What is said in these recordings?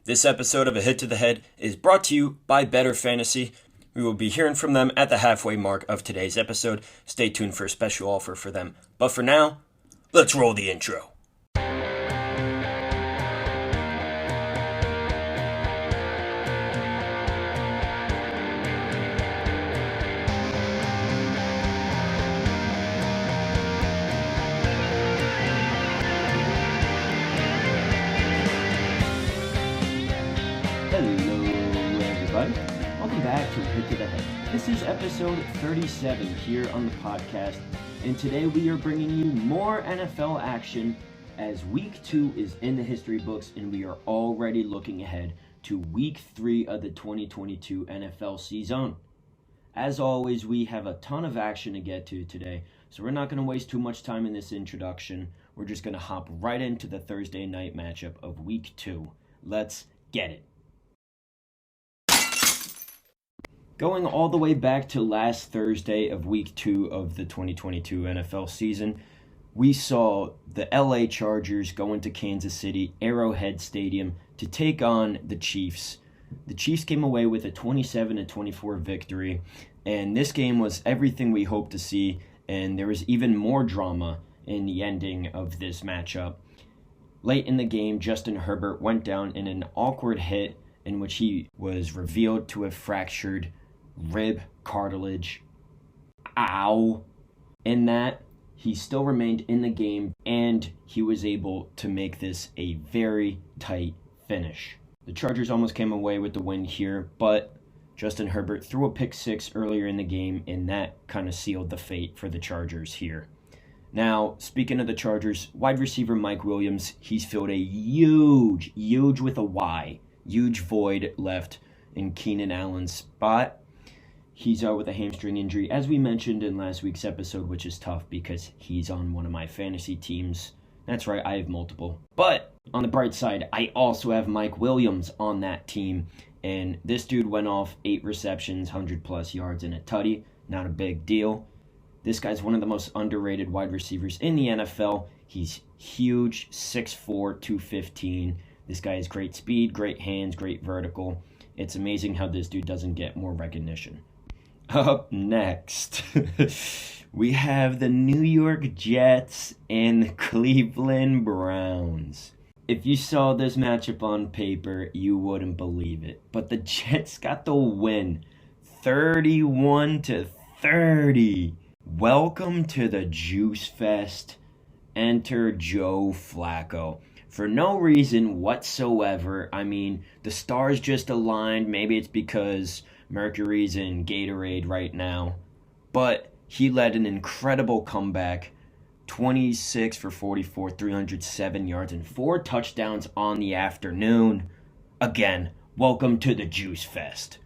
This episode of A Hit to the Head is brought to you by Better Fantasy. We will be hearing from them at the halfway mark of today's episode. Stay tuned for a special offer for them. But for now, let's roll the intro. Welcome back to Hit to the Head. This is episode 37 here on the podcast, and today we are bringing you more NFL action as Week 2 is in the history books, and we are already looking ahead to Week 3 of the 2022 NFL season. As always, we have a ton of action to get to today, so we're not going to waste too much time in this introduction. We're just going to hop right into the Thursday night matchup of Week 2. Let's get it. Going all the way back to last Thursday of Week 2 of the 2022 NFL season, we saw the LA Chargers go into Kansas City Arrowhead Stadium to take on the Chiefs. The Chiefs came away with a 27-24 victory, and this game was everything we hoped to see, and there was even more drama in the ending of this matchup. Late in the game, Justin Herbert went down in an awkward hit in which he was revealed to have fractured rib cartilage. Ow. In that, he still remained in the game, and he was able to make this a very tight finish. The Chargers almost came away with the win here, but Justin Herbert threw a pick six earlier in the game, and that kind of sealed the fate for the Chargers here. Now, speaking of the Chargers, wide receiver Mike Williams, he's filled a huge with a Y, huge void left in Keenan Allen's spot. He's out with a hamstring injury, as we mentioned in last week's episode, which is tough because he's on one of my fantasy teams. That's right, I have multiple. But on the bright side, I also have Mike Williams on that team. And this dude went off 8 receptions, 100-plus yards, and a tutty. Not a big deal. This guy's one of the most underrated wide receivers in the NFL. He's huge, 6'4", 215. This guy has great speed, great hands, great vertical. It's amazing how this dude doesn't get more recognition. Up next, we have the New York Jets and the Cleveland Browns. If you saw this matchup on paper, you wouldn't believe it. But the Jets got the win, 31-30. Welcome to the Juice Fest. Enter Joe Flacco. For no reason whatsoever. I mean, the stars just aligned. Maybe it's because Mercury's in Gatorade right now. But he led an incredible comeback. 26 for 44, 307 yards, and 4 touchdowns on the afternoon. Again, welcome to the Juice Fest.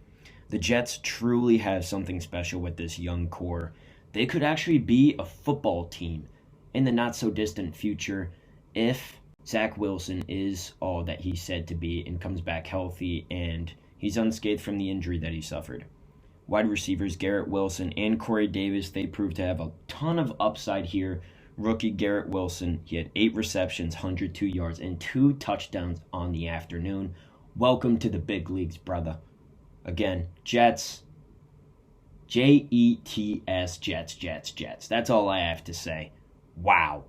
The Jets truly have something special with this young core. They could actually be a football team in the not-so-distant future if Zach Wilson is all that he's said to be and comes back healthy and he's unscathed from the injury that he suffered. Wide receivers Garrett Wilson and Corey Davis, they proved to have a ton of upside here. Rookie Garrett Wilson, he had 8 receptions, 102 yards, and 2 touchdowns on the afternoon. Welcome to the big leagues, brother. Again, Jets. Jets, Jets. That's all I have to say. Wow.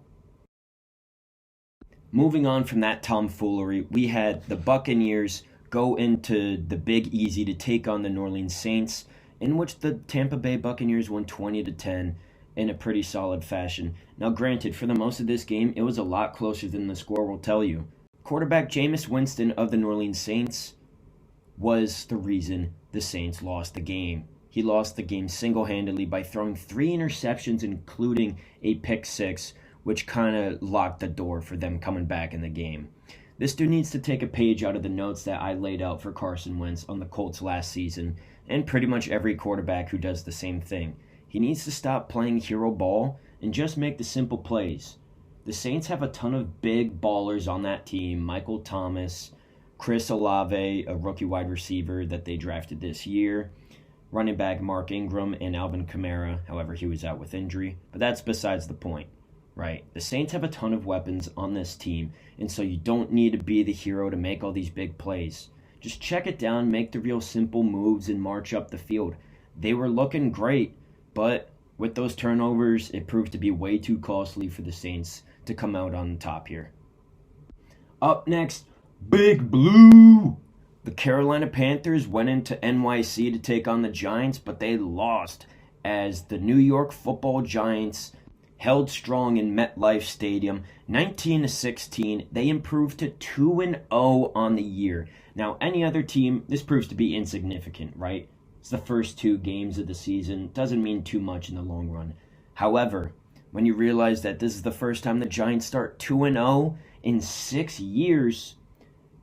Moving on from that tomfoolery, we had the Buccaneers go into the Big Easy to take on the New Orleans Saints, in which the Tampa Bay Buccaneers won 20-10 in a pretty solid fashion. Now granted, for the most of this game, it was a lot closer than the score will tell you. Quarterback Jameis Winston of the New Orleans Saints was the reason the Saints lost the game. He lost the game single-handedly by throwing 3 interceptions, including a pick six, which kind of locked the door for them coming back in the game. This dude needs to take a page out of the notes that I laid out for Carson Wentz on the Colts last season, and pretty much every quarterback who does the same thing. He needs to stop playing hero ball and just make the simple plays. The Saints have a ton of big ballers on that team. Michael Thomas, Chris Olave, a rookie wide receiver that they drafted this year, running back Mark Ingram, and Alvin Kamara. However, he was out with injury, but that's besides the point. right? The Saints have a ton of weapons on this team, and so you don't need to be the hero to make all these big plays. Just check it down, make the real simple moves, and march up the field. They were looking great, but with those turnovers, it proved to be way too costly for the Saints to come out on top here. Up next, Big Blue! The Carolina Panthers went into NYC to take on the Giants, but they lost as the New York Football Giants held strong in MetLife Stadium, 19-16. They improved to 2-0 on the year. Now, any other team, this proves to be insignificant, right? It's the first 2 games of the season. Doesn't mean too much in the long run. However, when you realize that this is the first time the Giants start 2-0 in 6 years,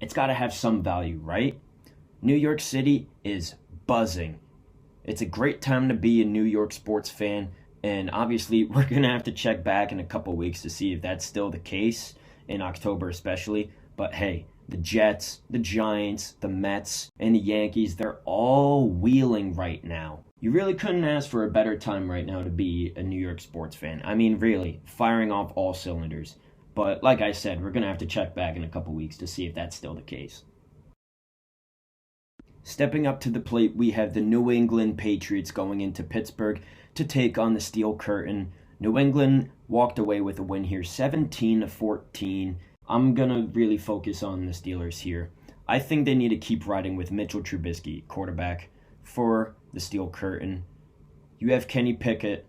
it's got to have some value, right? New York City is buzzing. It's a great time to be a New York sports fan, and obviously we're going to have to check back in a couple weeks to see if that's still the case, in October especially. But hey, the Jets, the Giants, the Mets, and the Yankees, they're all wheeling right now. You really couldn't ask for a better time right now to be a New York sports fan. I mean, really, firing off all cylinders. But like I said, we're going to have to check back in a couple weeks to see if that's still the case. Stepping up to the plate, we have the New England Patriots going into Pittsburgh to take on the Steel Curtain. New England walked away with a win here, 17-14. I'm going to really focus on the Steelers here. I think they need to keep riding with Mitchell Trubisky, quarterback for the Steel Curtain. You have Kenny Pickett,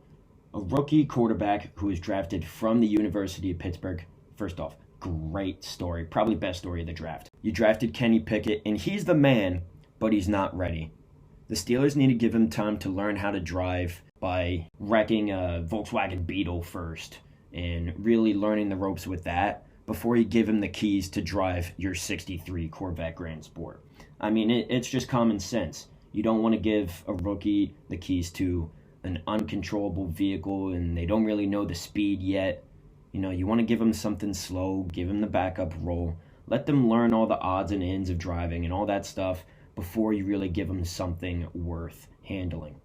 a rookie quarterback who was drafted from the University of Pittsburgh. First off, great story, probably best story of the draft. You drafted Kenny Pickett, and he's the man, but he's not ready. The Steelers need to give him time to learn how to drive by wrecking a Volkswagen Beetle first and really learning the ropes with that before you give him the keys to drive your 63 Corvette Grand Sport. I mean, it's just common sense. You don't want to give a rookie the keys to an uncontrollable vehicle and they don't really know the speed yet. You know, you want to give them something slow, give them the backup role, let them learn all the odds and ends of driving and all that stuff before you really give them something worth handling.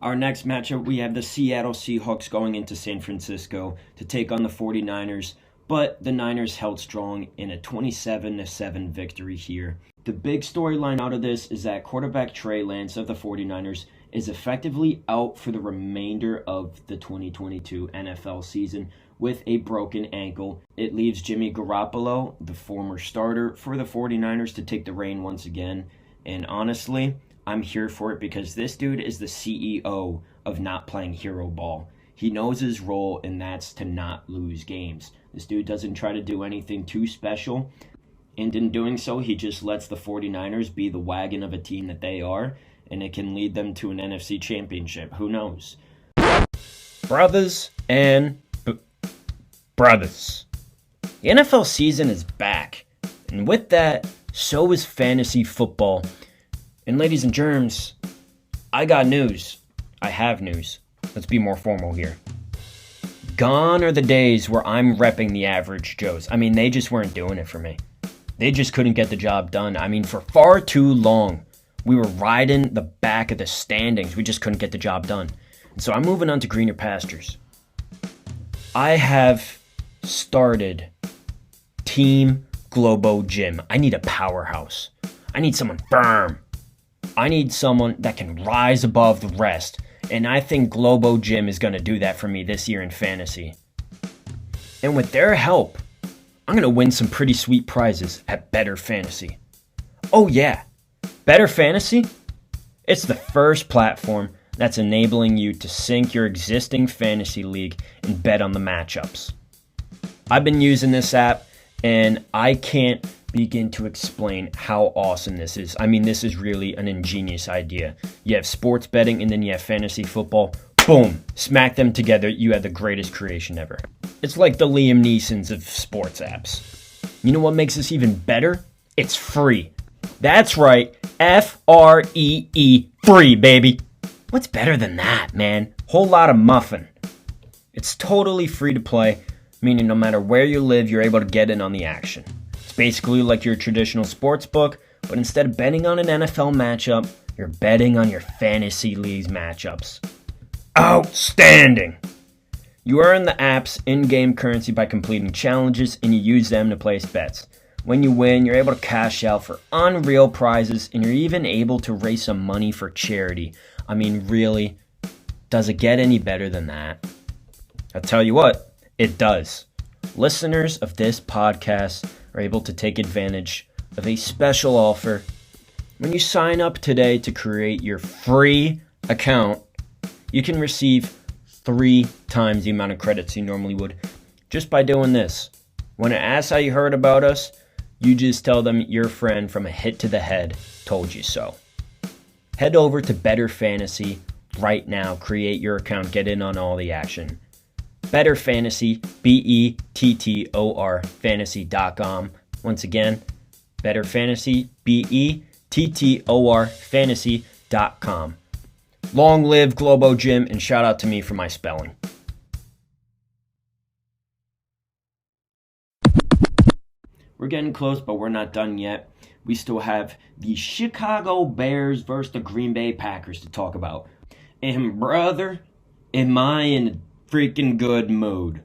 Our next matchup, we have the Seattle Seahawks going into San Francisco to take on the 49ers, but the Niners held strong in a 27-7 victory here. The big storyline out of this is that quarterback Trey Lance of the 49ers is effectively out for the remainder of the 2022 NFL season with a broken ankle. It leaves Jimmy Garoppolo, the former starter for the 49ers, to take the reign once again. And honestly, I'm here for it because this dude is the CEO of not playing hero ball. He knows his role, and that's to not lose games. This dude doesn't try to do anything too special. And in doing so, he just lets the 49ers be the wagon of a team that they are, and it can lead them to an NFC championship. Who knows? Brothers and brothers. The NFL season is back. And with that, so is fantasy football. And ladies and germs, I got news. I have news. Let's be more formal here. Gone are the days where I'm repping the average Joes. I mean, they just weren't doing it for me. They just couldn't get the job done. I mean, for far too long, we were riding the back of the standings. We just couldn't get the job done. And so I'm moving on to greener pastures. I have started Team Globo Gym. I need a powerhouse. I need someone firm. I need someone that can rise above the rest. And I think Globo Gym is going to do that for me this year in fantasy. And with their help, I'm going to win some pretty sweet prizes at Better Fantasy. Oh yeah, Better Fantasy? It's the first platform that's enabling you to sync your existing fantasy league and bet on the matchups. I've been using this app, and I can't begin to explain how awesome this is. I mean, this is really an ingenious idea. You have sports betting, and then you have fantasy football. Boom! Smack them together, you have the greatest creation ever. It's like the Liam Neesons of sports apps. You know what makes this even better? It's free. That's right, Free, free, baby. What's better than that, man? Whole lot of muffin. It's totally free to play, meaning no matter where you live, you're able to get in on the action. It's basically like your traditional sports book, but instead of betting on an NFL matchup, you're betting on your fantasy league's matchups. Outstanding! You earn the app's in-game currency by completing challenges, and you use them to place bets. When you win, you're able to cash out for unreal prizes, and you're even able to raise some money for charity. I mean, really, does it get any better than that? I'll tell you what, it does. Listeners of this podcast are able to take advantage of a special offer. When you sign up today to create your free account, you can receive 3 times the amount of credits you normally would just by doing this. When it asks how you heard about us, you just tell them your friend from a hit to the head told you so. Head over to Better Fantasy right now. Create your account. Get in on all the action. Better Fantasy, BETTOR, fantasy.com. Once again, Better Fantasy, BETTOR, fantasy.com. Long live Globo Gym, and shout out to me for my spelling. We're getting close, but we're not done yet. We still have the Chicago Bears versus the Green Bay Packers to talk about. And brother, am I in a freaking good mood.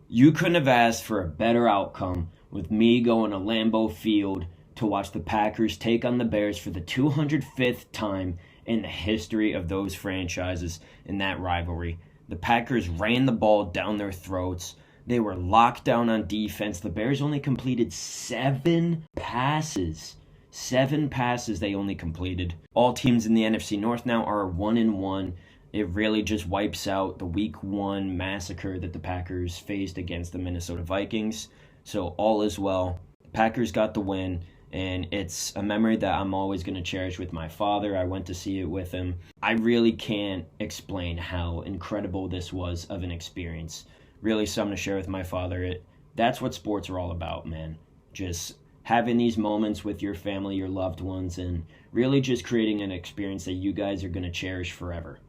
You couldn't have asked for a better outcome with me going to Lambeau Field to watch the Packers take on the Bears for the 205th time in the history of those franchises in that rivalry. The Packers ran the ball down their throats. They were locked down on defense. The Bears only completed 7 passes. 7 passes they only completed. All teams in the NFC North now are 1-1. It really just wipes out the Week 1 massacre that the Packers faced against the Minnesota Vikings. So all is well. The Packers got the win. And it's a memory that I'm always going to cherish with my father. I went to see it with him. I really can't explain how incredible this was of an experience. Really something to share with my father. That's what sports are all about, man. Just having these moments with your family, your loved ones, and really just creating an experience that you guys are going to cherish forever.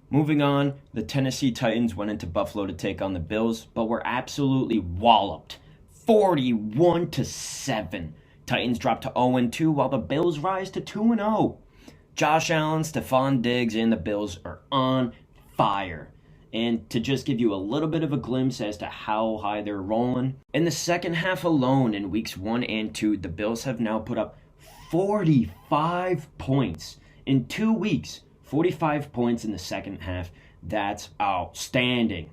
Moving on, the Tennessee Titans went into Buffalo to take on the Bills, but were absolutely walloped. 41-7. Titans drop to 0-2 while the Bills rise to 2-0. Josh Allen, Stephon Diggs, and the Bills are on fire. And to just give you a little bit of a glimpse as to how high they're rolling, in the second half alone in weeks 1 and 2, the Bills have now put up 45 points in 2 weeks. 45 points in the second half. That's outstanding.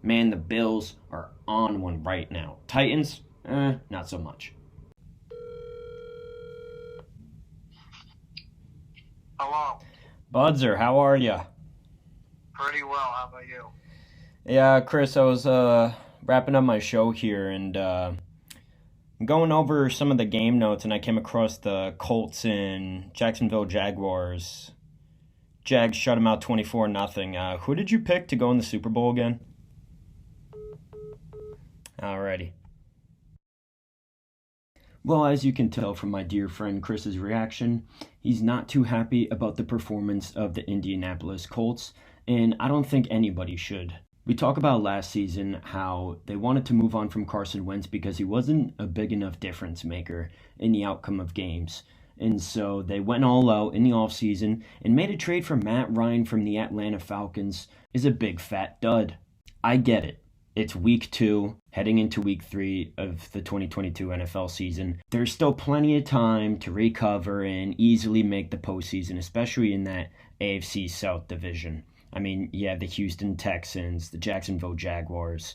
Man, the Bills are on one right now. Titans, not so much. Hello. Budzer, how are ya? Pretty well. How about you? Yeah, Chris, I was wrapping up my show here and going over some of the game notes, and I came across the Colts and Jacksonville Jaguars. Jags shut them out 24-0. Who did you pick to go in the Super Bowl again? Alrighty. Well, as you can tell from my dear friend Chris's reaction, he's not too happy about the performance of the Indianapolis Colts, and I don't think anybody should. We talked about last season how they wanted to move on from Carson Wentz because he wasn't a big enough difference maker in the outcome of games. And so they went all out in the offseason and made a trade for Matt Ryan from the Atlanta Falcons is a big fat dud. I get it. It's week 2, heading into week 3 of the 2022 NFL season. There's still plenty of time to recover and easily make the postseason, especially in that AFC South division. I mean, you have the Houston Texans, the Jacksonville Jaguars,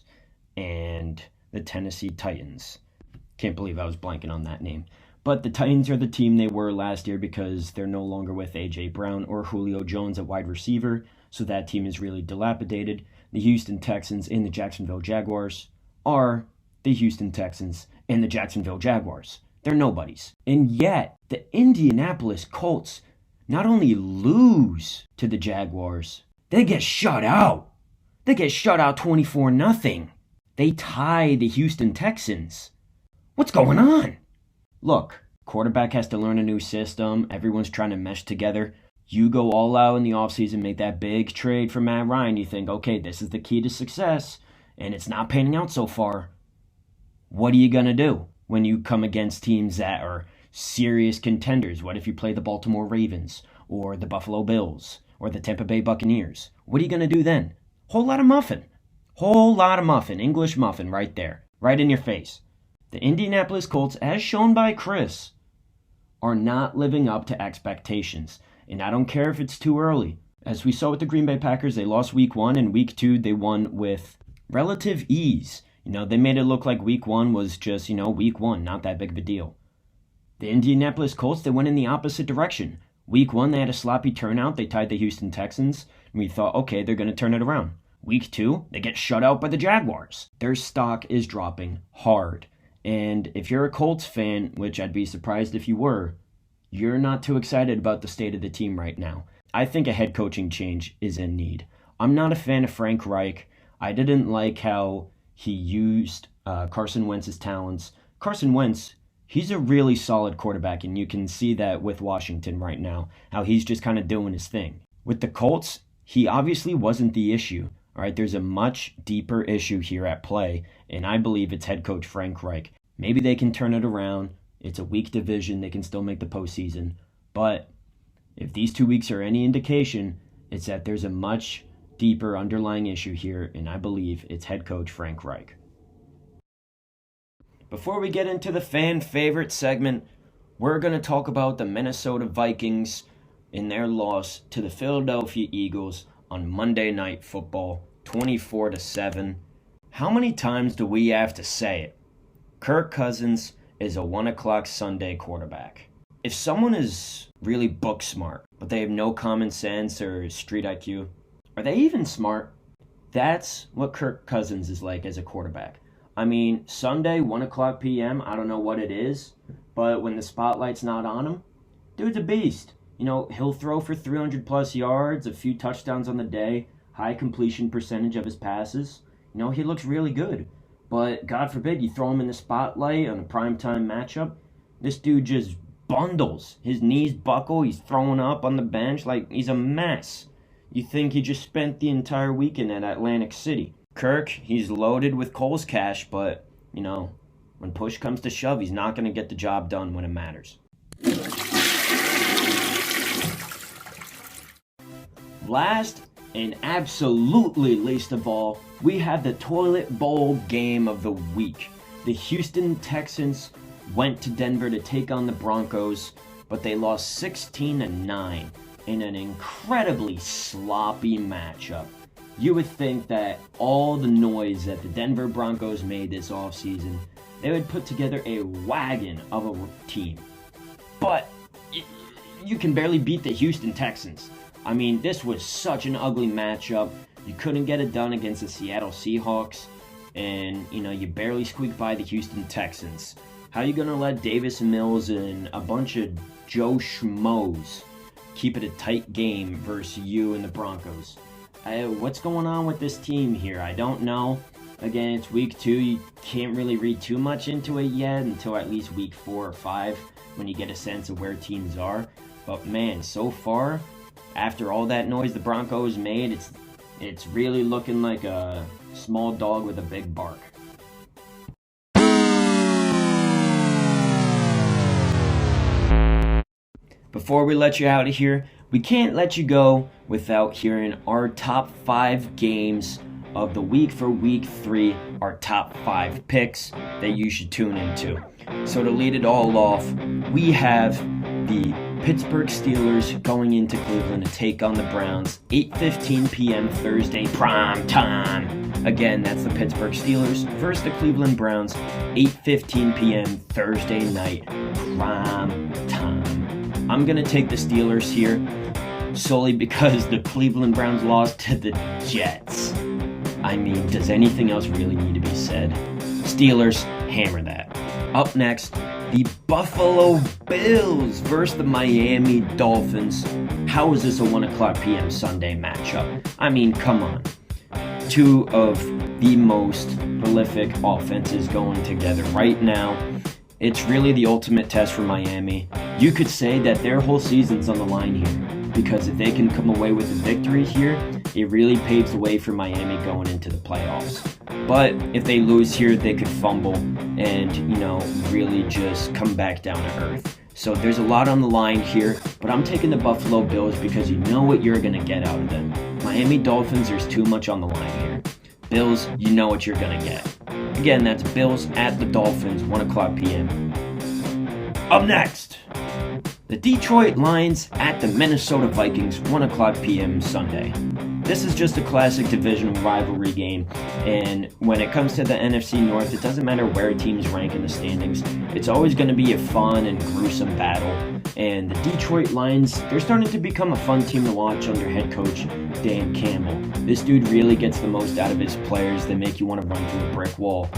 and the Tennessee Titans. Can't believe I was blanking on that name. But the Titans are the team they were last year because they're no longer with A.J. Brown or Julio Jones at wide receiver, so that team is really dilapidated. The Houston Texans and the Jacksonville Jaguars are the Houston Texans and the Jacksonville Jaguars. They're nobodies. And yet, the Indianapolis Colts not only lose to the Jaguars, they get shut out. They get shut out 24-0. They tie the Houston Texans. What's going on? Look, quarterback has to learn a new system. Everyone's trying to mesh together. You go all out in the offseason, make that big trade for Matt Ryan. You think, okay, this is the key to success, and it's not panning out so far. What are you going to do when you come against teams that are serious contenders? What if you play the Baltimore Ravens or the Buffalo Bills or the Tampa Bay Buccaneers? What are you going to do then? Whole lot of muffin. Whole lot of muffin, English muffin right there, right in your face. The Indianapolis Colts, as shown by Chris, are not living up to expectations. And I don't care if it's too early. As we saw with the Green Bay Packers, they lost week 1, and week 2 they won with relative ease. They made it look like week 1 was just, week 1, not that big of a deal. The Indianapolis Colts, they went in the opposite direction. Week 1, they had a sloppy turnout. They tied the Houston Texans, and we thought, okay, they're going to turn it around. Week 2, they get shut out by the Jaguars. Their stock is dropping hard. And if you're a Colts fan, which I'd be surprised if you were, you're not too excited about the state of the team right now. I think a head coaching change is in need. I'm not a fan of Frank Reich. I didn't like how he used Carson Wentz's talents. Carson Wentz, he's a really solid quarterback, and you can see that with Washington right now, how he's just kind of doing his thing. With the Colts, he obviously wasn't the issue. All right, there's a much deeper issue here at play, and I believe it's head coach Frank Reich. Maybe they can turn it around. It's a weak division. They can still make the postseason. But if these 2 weeks are any indication, it's that there's a much deeper underlying issue here, and I believe it's head coach Frank Reich. Before we get into the fan favorite segment, we're going to talk about the Minnesota Vikings in their loss to the Philadelphia Eagles on Monday Night Football, 24-7. How many times do we have to say it? Kirk Cousins is a 1 o'clock Sunday quarterback. If someone is really book smart, but they have no common sense or street IQ, are they even smart? That's what Kirk Cousins is like as a quarterback. I mean, Sunday, 1 o'clock p.m., I don't know what it is, but when the spotlight's not on him, dude's a beast. He'll throw for 300-plus yards, a few touchdowns on the day, high completion percentage of his passes. He looks really good. But God forbid you throw him in the spotlight on a primetime matchup. This dude just bundles. His knees buckle. He's throwing up on the bench like he's a mess. You think he just spent the entire weekend at Atlantic City. Kirk, he's loaded with Cole's cash, but, when push comes to shove, he's not going to get the job done when it matters. Last and absolutely least of all, we have the toilet bowl game of the week. The Houston Texans went to Denver to take on the Broncos, but they lost 16-9 in an incredibly sloppy matchup. You would think that all the noise that the Denver Broncos made this offseason, they would put together a wagon of a team. But you can barely beat the Houston Texans. I mean, this was such an ugly matchup. You couldn't get it done against the Seattle Seahawks. And, you barely squeaked by the Houston Texans. How are you going to let Davis Mills and a bunch of Joe Schmoes keep it a tight game versus you and the Broncos? What's going on with this team here? I don't know. Again, it's week 2. You can't really read too much into it yet until at least week 4 or 5 when you get a sense of where teams are. But man, so far, after all that noise the Broncos made, it's really looking like a small dog with a big bark. Before we let you out of here, we can't let you go without hearing our top 5 games of the week for week 3, our top 5 picks that you should tune into. So to lead it all off, we have the Pittsburgh Steelers going into Cleveland to take on the Browns, 8:15 p.m. Thursday prime time. Again, that's the Pittsburgh Steelers versus the Cleveland Browns, 8:15 p.m. Thursday night prime time. I'm going to take the Steelers here solely because the Cleveland Browns lost to the Jets. I mean, does anything else really need to be said? Steelers, hammer that. Up next, the Buffalo Bills versus the Miami Dolphins. How is this a 1 o'clock p.m. Sunday matchup? I mean, come on. 2 of the most prolific offenses going together right now. It's really the ultimate test for Miami. You could say that their whole season's on the line here, because if they can come away with a victory here, it really paves the way for Miami going into the playoffs. But if they lose here, they could fumble and, really just come back down to earth. So there's a lot on the line here, but I'm taking the Buffalo Bills because you know what you're going to get out of them. Miami Dolphins, there's too much on the line here. Bills, you know what you're going to get. Again, that's Bills at the Dolphins, 1 o'clock p.m. Up next, the Detroit Lions at the Minnesota Vikings, 1 o'clock p.m. Sunday. This is just a classic divisional rivalry game, and when it comes to the NFC North, it doesn't matter where teams rank in the standings. It's always going to be a fun and gruesome battle, and the Detroit Lions, they're starting to become a fun team to watch under head coach Dan Campbell. This dude really gets the most out of his players. They make you want to run through a brick wall.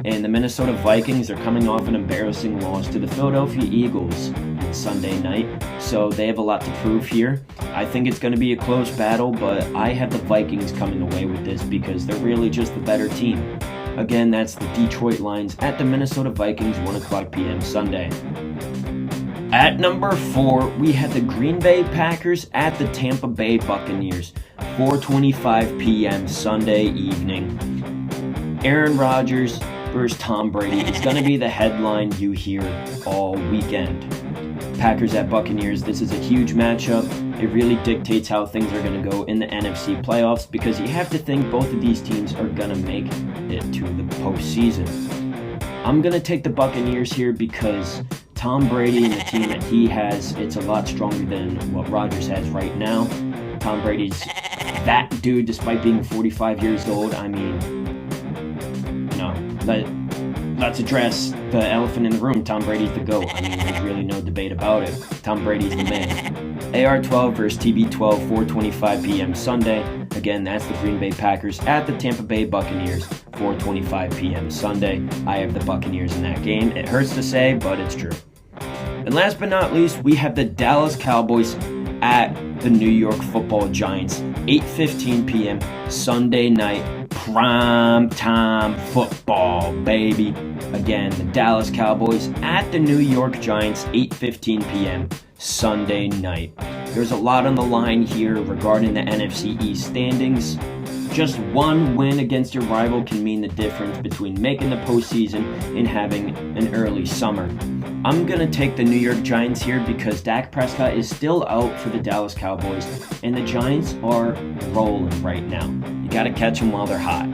And the Minnesota Vikings are coming off an embarrassing loss to the Philadelphia Eagles on Sunday night, so they have a lot to prove here. I think it's going to be a close battle, but I have the Vikings coming away with this because they're really just the better team. Again, that's the Detroit Lions at the Minnesota Vikings, 1 o'clock p.m. Sunday. At number 4, we had the Green Bay Packers at the Tampa Bay Buccaneers, 4:25 p.m. Sunday evening. Aaron Rodgers versus Tom Brady is going to be the headline you hear all weekend. Packers at Buccaneers, this is a huge matchup. It really dictates how things are going to go in the NFC playoffs because you have to think both of these teams are going to make it to the postseason. I'm going to take the Buccaneers here because Tom Brady and the team that he has, it's a lot stronger than what Rodgers has right now. Tom Brady's that dude despite being 45 years old. I mean, let's address the elephant in the room. Tom Brady's the GOAT. I mean, there's really no debate about it. Tom Brady's the man. AR-12 versus TB-12, 4:25 p.m. Sunday. Again, that's the Green Bay Packers at the Tampa Bay Buccaneers, 4:25 p.m. Sunday. I have the Buccaneers in that game. It hurts to say, but it's true. And last but not least, we have the Dallas Cowboys at the New York Football Giants, 8:15 p.m. Sunday night. Prime time football, baby. Again, the Dallas Cowboys at the New York Giants, 8:15 p.m. Sunday night. There's a lot on the line here regarding the NFC East standings. Just one win against your rival can mean the difference between making the postseason and having an early summer. I'm going to take the New York Giants here because Dak Prescott is still out for the Dallas Cowboys, and the Giants are rolling right now. You got to catch them while they're hot.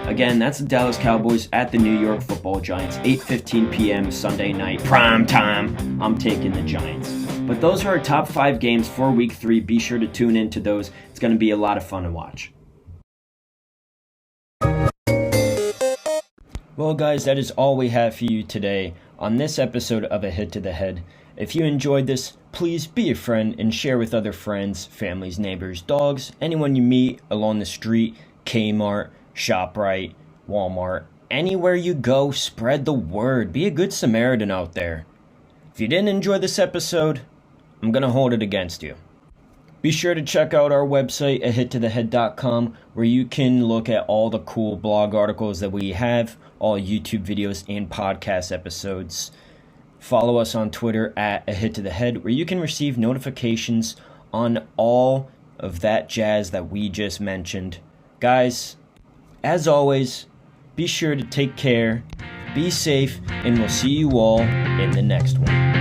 Again, that's the Dallas Cowboys at the New York Football Giants, 8:15 p.m. Sunday night, prime time. I'm taking the Giants. But those are our top 5 games for Week 3. Be sure to tune into those. It's going to be a lot of fun to watch. Well, guys, that is all we have for you today on this episode of A Hit to the Head. If you enjoyed this, please be a friend and share with other friends, families, neighbors, dogs, anyone you meet along the street, Kmart, ShopRite, Walmart. Anywhere you go, spread the word. Be a good Samaritan out there. If you didn't enjoy this episode, I'm going to hold it against you. Be sure to check out our website, ahittothehead.com, where you can look at all the cool blog articles that we have, all YouTube videos and podcast episodes. Follow us on Twitter at ahittothehead, where you can receive notifications on all of that jazz that we just mentioned. Guys, as always, be sure to take care, be safe, and we'll see you all in the next one.